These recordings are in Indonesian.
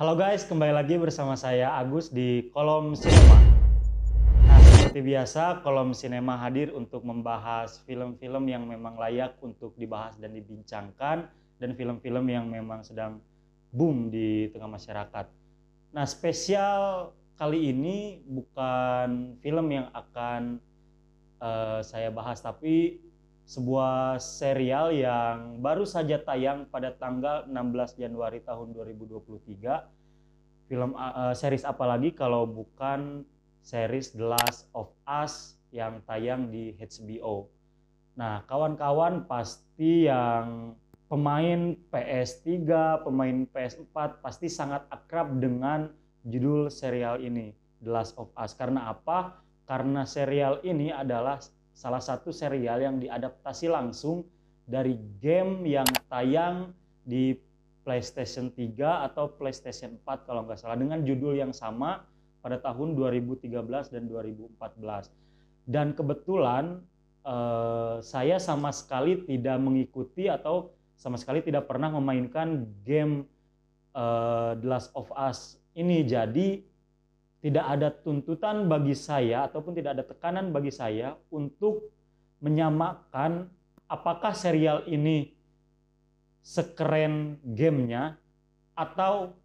Halo guys, kembali lagi bersama saya Agus di Kolom Sinema. Nah, seperti biasa, Kolom Sinema hadir untuk membahas film-film yang memang layak untuk dibahas dan dibincangkan, dan film-film yang memang sedang boom di tengah masyarakat. Nah, spesial kali ini bukan film yang akan saya bahas, tapi sebuah serial yang baru saja tayang pada tanggal 16 Januari tahun 2023. Series apalagi kalau bukan series The Last of Us yang tayang di HBO. Nah, kawan-kawan pasti yang pemain PS3, pemain PS4 pasti sangat akrab dengan judul serial ini, The Last of Us. Karena apa? Karena serial ini adalah salah satu serial yang diadaptasi langsung dari game yang tayang di PlayStation 3 atau PlayStation 4 kalau nggak salah, dengan judul yang sama pada tahun 2013 dan 2014. Dan kebetulan saya sama sekali tidak mengikuti atau sama sekali tidak pernah memainkan game The Last of Us ini. Jadi tidak ada tuntutan bagi saya ataupun tidak ada tekanan bagi saya untuk menyamakan apakah serial ini sekeren gamenya atau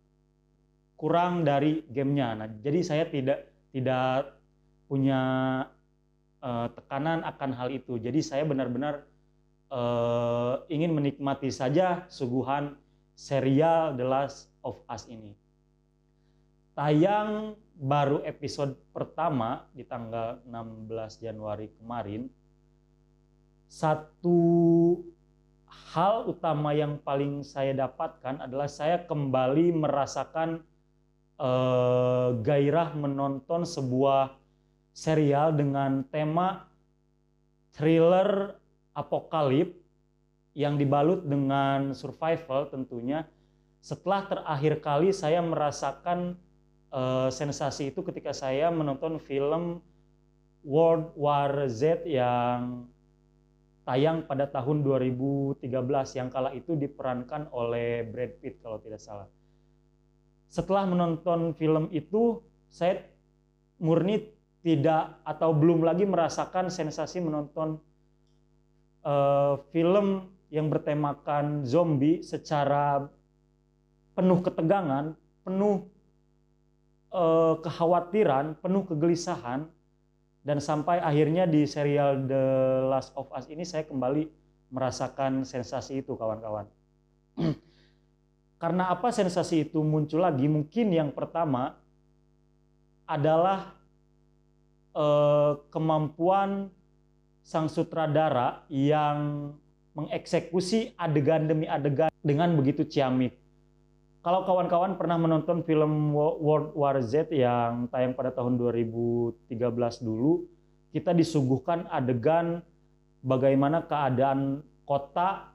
kurang dari gamenya. Nah, jadi saya tidak punya tekanan akan hal itu. Jadi saya benar-benar ingin menikmati saja suguhan serial The Last of Us ini. Tayang baru episode pertama di tanggal 16 Januari kemarin. Satu hal utama yang paling saya dapatkan adalah saya kembali merasakan gairah menonton sebuah serial dengan tema thriller apokalip yang dibalut dengan survival tentunya. Setelah terakhir kali saya merasakan sensasi itu ketika saya menonton film World War Z yang tayang pada tahun 2013, yang kala itu diperankan oleh Brad Pitt kalau tidak salah. Setelah menonton film itu, saya murni tidak atau belum lagi merasakan sensasi menonton film yang bertemakan zombie secara penuh ketegangan, penuh kekhawatiran, penuh kegelisahan, dan sampai akhirnya di serial The Last of Us ini saya kembali merasakan sensasi itu, kawan-kawan. Karena apa sensasi itu muncul lagi? Mungkin yang pertama adalah kemampuan sang sutradara yang mengeksekusi adegan demi adegan dengan begitu ciamik. Kalau kawan-kawan pernah menonton film World War Z yang tayang pada tahun 2013 dulu, kita disuguhkan adegan bagaimana keadaan kota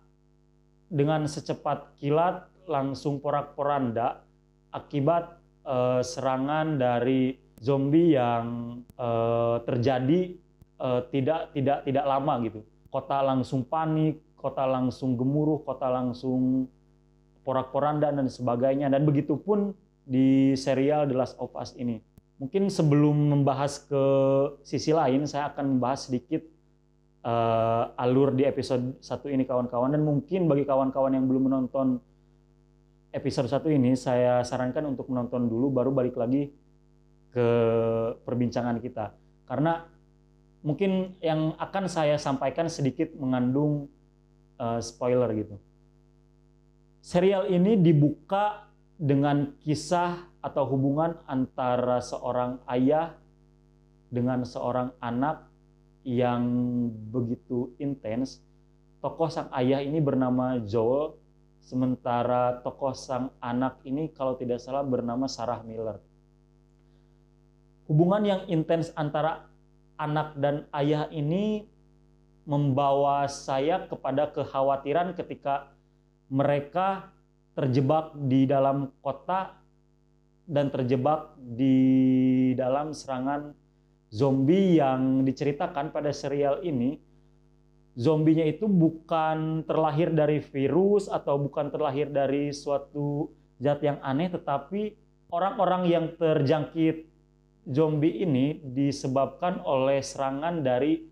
dengan secepat kilat langsung porak-poranda akibat serangan dari zombie yang terjadi tidak lama gitu. Kota langsung panik, kota langsung gemuruh, kota langsung porak-poranda dan sebagainya. Dan begitu pun di serial The Last of Us ini. Mungkin sebelum membahas ke sisi lain, saya akan membahas sedikit alur di episode 1 ini, kawan-kawan. Dan mungkin bagi kawan-kawan yang belum menonton episode 1 ini, saya sarankan untuk menonton dulu baru balik lagi ke perbincangan kita. Karena mungkin yang akan saya sampaikan sedikit mengandung spoiler gitu. Serial ini dibuka dengan kisah atau hubungan antara seorang ayah dengan seorang anak yang begitu intens. Tokoh sang ayah ini bernama Joel, sementara tokoh sang anak ini kalau tidak salah bernama Sarah Miller. Hubungan yang intens antara anak dan ayah ini membawa saya kepada kekhawatiran ketika mereka terjebak di dalam kota dan terjebak di dalam serangan zombie yang diceritakan pada serial ini. Zombinya itu bukan terlahir dari virus atau bukan terlahir dari suatu zat yang aneh, tetapi orang-orang yang terjangkit zombie ini disebabkan oleh serangan dari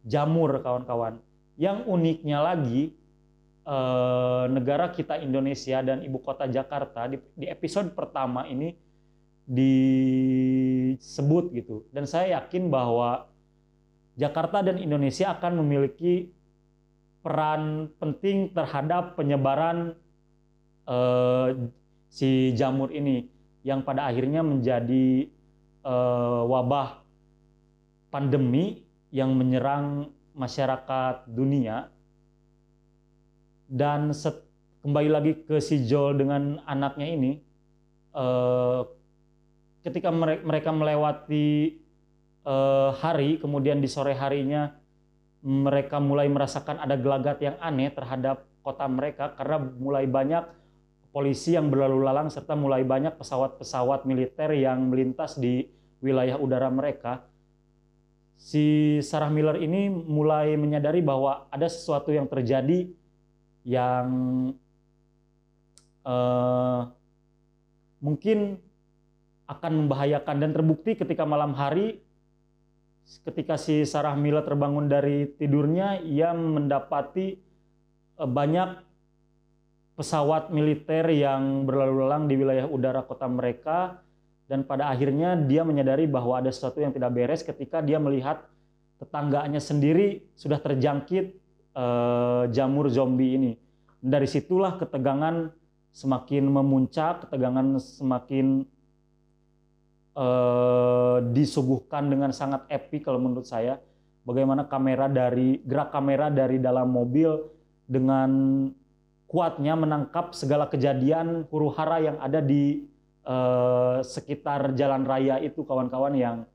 jamur, kawan-kawan. Yang uniknya lagi, negara kita Indonesia dan ibu kota Jakarta di episode pertama ini disebut gitu. Dan saya yakin bahwa Jakarta dan Indonesia akan memiliki peran penting terhadap penyebaran si jamur ini yang pada akhirnya menjadi wabah pandemi yang menyerang masyarakat dunia. Dan kembali lagi ke si Joel dengan anaknya ini, ketika mereka melewati hari, kemudian di sore harinya mereka mulai merasakan ada gelagat yang aneh terhadap kota mereka karena mulai banyak polisi yang berlalu lalang serta mulai banyak pesawat-pesawat militer yang melintas di wilayah udara mereka. Si Sarah Miller ini mulai menyadari bahwa ada sesuatu yang terjadi yang mungkin akan membahayakan, dan terbukti ketika malam hari ketika si Sarah Miller terbangun dari tidurnya, ia mendapati banyak pesawat militer yang berlalu lalang di wilayah udara kota mereka, dan pada akhirnya dia menyadari bahwa ada sesuatu yang tidak beres ketika dia melihat tetangganya sendiri sudah terjangkit jamur zombie ini. Dari situlah ketegangan semakin memuncak, ketegangan semakin disuguhkan dengan sangat epic kalau menurut saya. Bagaimana gerak kamera dari dalam mobil dengan kuatnya menangkap segala kejadian huru-hara yang ada di sekitar jalan raya itu, kawan-kawan, yang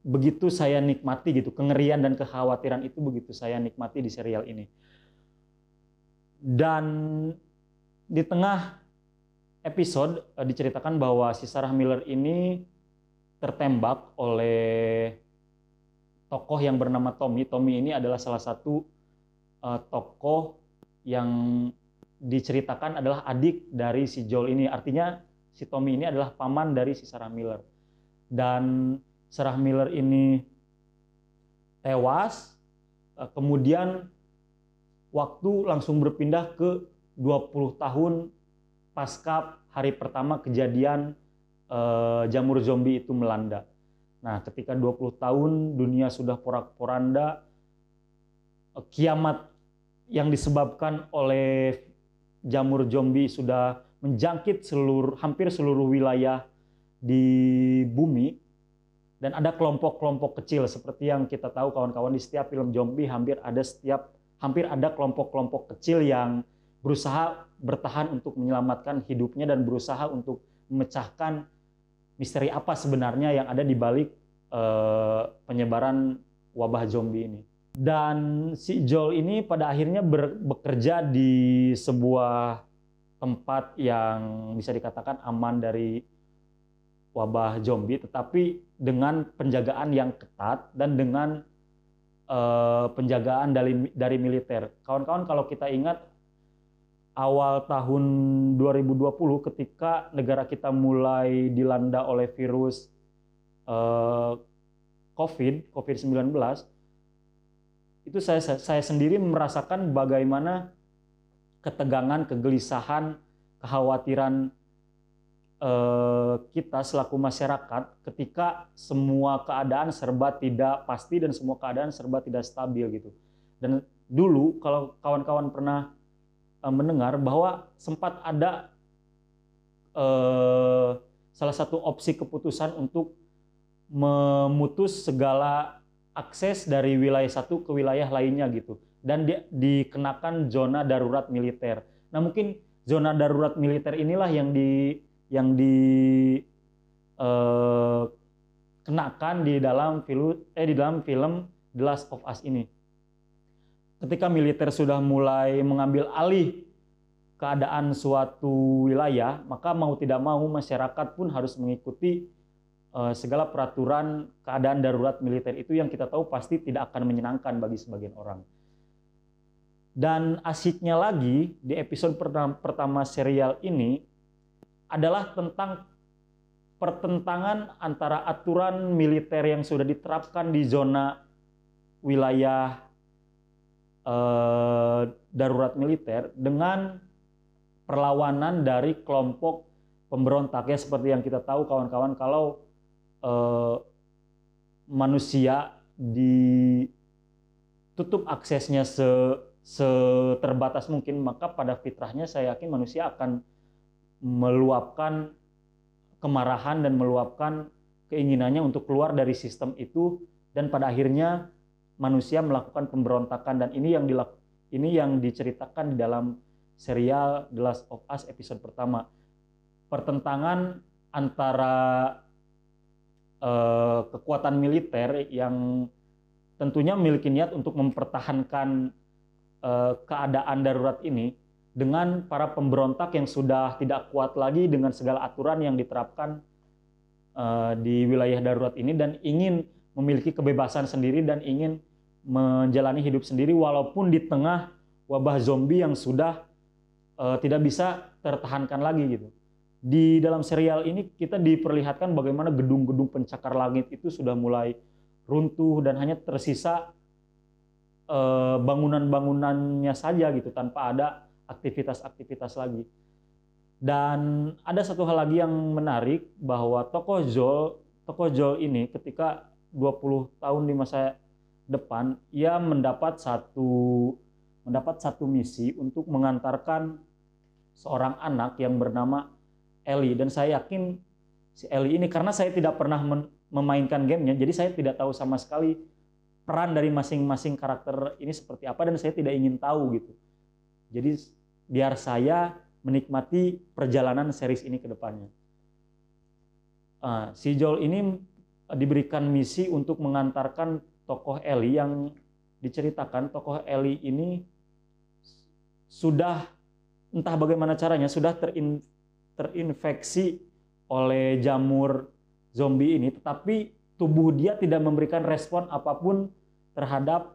begitu saya nikmati gitu. Kengerian dan kekhawatiran itu begitu saya nikmati di serial ini. Dan di tengah episode diceritakan bahwa si Sarah Miller ini tertembak oleh tokoh yang bernama Tommy. Tommy ini adalah salah satu tokoh yang diceritakan adalah adik dari si Joel ini. Artinya si Tommy ini adalah paman dari si Sarah Miller. Dan Sarah Miller ini tewas, kemudian waktu langsung berpindah ke 20 tahun pasca hari pertama kejadian jamur zombie itu melanda. Nah, ketika 20 tahun dunia sudah porak-poranda, kiamat yang disebabkan oleh jamur zombie sudah menjangkit hampir seluruh wilayah di bumi. Dan ada kelompok-kelompok kecil seperti yang kita tahu, kawan-kawan, di setiap film zombie hampir ada kelompok-kelompok kecil yang berusaha bertahan untuk menyelamatkan hidupnya dan berusaha untuk memecahkan misteri apa sebenarnya yang ada di balik penyebaran wabah zombie ini. Dan si Joel ini pada akhirnya bekerja di sebuah tempat yang bisa dikatakan aman dari wabah zombie, tetapi dengan penjagaan yang ketat dan dengan penjagaan dari militer. Kawan-kawan, kalau kita ingat awal tahun 2020 ketika negara kita mulai dilanda oleh virus COVID-19, itu saya sendiri merasakan bagaimana ketegangan, kegelisahan, kekhawatiran kita selaku masyarakat ketika semua keadaan serba tidak pasti dan semua keadaan serba tidak stabil gitu. Dan dulu kalau kawan-kawan pernah mendengar bahwa sempat ada salah satu opsi keputusan untuk memutus segala akses dari wilayah satu ke wilayah lainnya gitu, dan dikenakan zona darurat militer. Nah, mungkin zona darurat militer inilah yang dikenakan di dalam film The Last of Us ini. Ketika militer sudah mulai mengambil alih keadaan suatu wilayah, maka mau tidak mau masyarakat pun harus mengikuti segala peraturan keadaan darurat militer itu yang kita tahu pasti tidak akan menyenangkan bagi sebagian orang. Dan asiknya lagi di episode pertama serial ini adalah tentang pertentangan antara aturan militer yang sudah diterapkan di zona wilayah darurat militer dengan perlawanan dari kelompok pemberontak. Ya seperti yang kita tahu kawan-kawan, kalau manusia ditutup aksesnya seterbatas mungkin, maka pada fitrahnya saya yakin manusia akan meluapkan kemarahan dan meluapkan keinginannya untuk keluar dari sistem itu, dan pada akhirnya manusia melakukan pemberontakan. Dan ini yang diceritakan di dalam serial The Last of Us episode pertama. Pertentangan antara kekuatan militer yang tentunya memiliki niat untuk mempertahankan keadaan darurat ini dengan para pemberontak yang sudah tidak kuat lagi dengan segala aturan yang diterapkan di wilayah darurat ini, dan ingin memiliki kebebasan sendiri dan ingin menjalani hidup sendiri walaupun di tengah wabah zombie yang sudah tidak bisa tertahankan lagi gitu. Di dalam serial ini kita diperlihatkan bagaimana gedung-gedung pencakar langit itu sudah mulai runtuh dan hanya tersisa bangunan-bangunannya saja gitu, tanpa ada aktivitas-aktivitas lagi. Dan ada satu hal lagi yang menarik, bahwa tokoh Joel ini ketika 20 tahun di masa depan, ia mendapat satu misi untuk mengantarkan seorang anak yang bernama Ellie. Dan saya yakin si Ellie ini, karena saya tidak pernah memainkan gamenya, jadi saya tidak tahu sama sekali peran dari masing-masing karakter ini seperti apa, dan saya tidak ingin tahu gitu. Jadi biar saya menikmati perjalanan series ini ke depannya. Si Joel ini diberikan misi untuk mengantarkan tokoh Ellie, yang diceritakan tokoh Ellie ini sudah entah bagaimana caranya sudah terinfeksi oleh jamur zombie ini, tetapi tubuh dia tidak memberikan respon apapun terhadap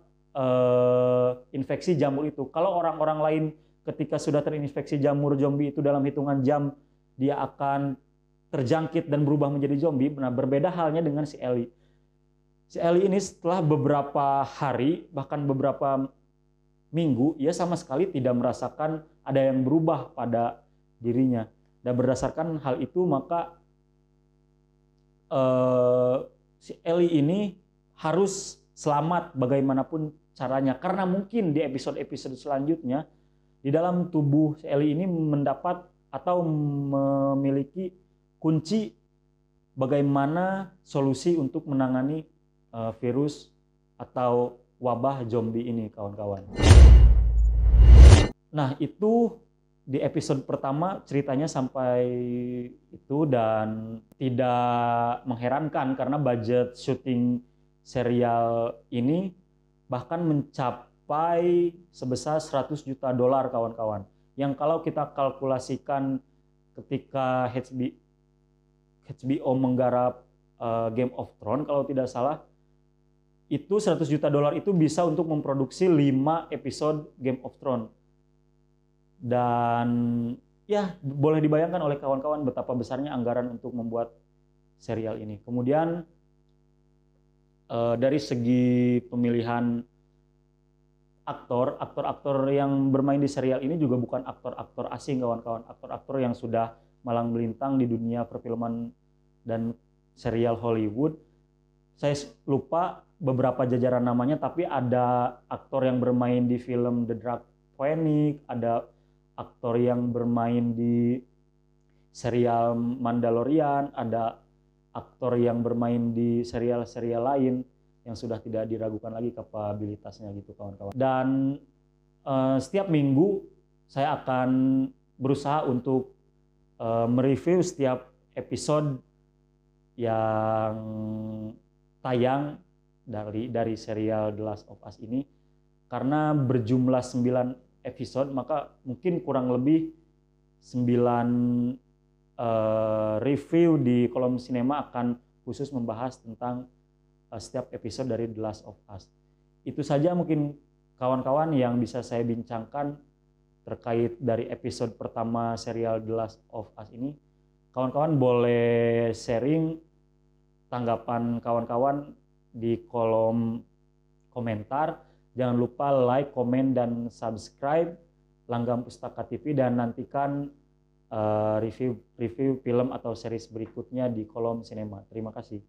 infeksi jamur itu. Kalau orang-orang lain ketika sudah terinfeksi jamur zombie itu dalam hitungan jam dia akan terjangkit dan berubah menjadi zombie. Nah, berbeda halnya dengan si Ellie. Si Ellie ini setelah beberapa hari, bahkan beberapa minggu, ia sama sekali tidak merasakan ada yang berubah pada dirinya. Dan berdasarkan hal itu, maka si Ellie ini harus selamat bagaimanapun caranya. Karena mungkin di episode-episode selanjutnya, di dalam tubuh si Ellie ini mendapat atau memiliki kunci bagaimana solusi untuk menangani virus atau wabah zombie ini, kawan-kawan. Nah, itu di episode pertama ceritanya sampai itu, dan tidak mengherankan karena budget syuting serial ini bahkan mencapai sebesar $100 juta, kawan-kawan. Yang kalau kita kalkulasikan ketika HBO menggarap Game of Thrones, kalau tidak salah, itu $100 juta itu bisa untuk memproduksi 5 episode Game of Thrones. Dan ya boleh dibayangkan oleh kawan-kawan betapa besarnya anggaran untuk membuat serial ini. Kemudian dari segi pemilihan aktor yang bermain di serial ini juga bukan aktor-aktor asing, kawan-kawan. Aktor-aktor yang sudah malang melintang di dunia perfilman dan serial Hollywood. Saya lupa beberapa jajaran namanya, tapi ada aktor yang bermain di film The Dark Phoenix, ada aktor yang bermain di serial Mandalorian, ada aktor yang bermain di serial-serial lain yang sudah tidak diragukan lagi kapabilitasnya gitu, kawan-kawan. Dan setiap minggu saya akan berusaha untuk mereview setiap episode yang tayang dari serial The Last of Us ini. Karena berjumlah 9 episode, maka mungkin kurang lebih 9 review di kolom sinema akan khusus membahas tentang setiap episode dari The Last of Us. Itu saja mungkin, kawan-kawan yang bisa saya bincangkan terkait dari episode pertama serial The Last of Us ini. Kawan-kawan boleh sharing tanggapan kawan-kawan di kolom komentar. Jangan lupa like, komen, dan subscribe Langgam Pustaka TV, dan nantikan review film atau series berikutnya di Kolom Sinema. Terima kasih.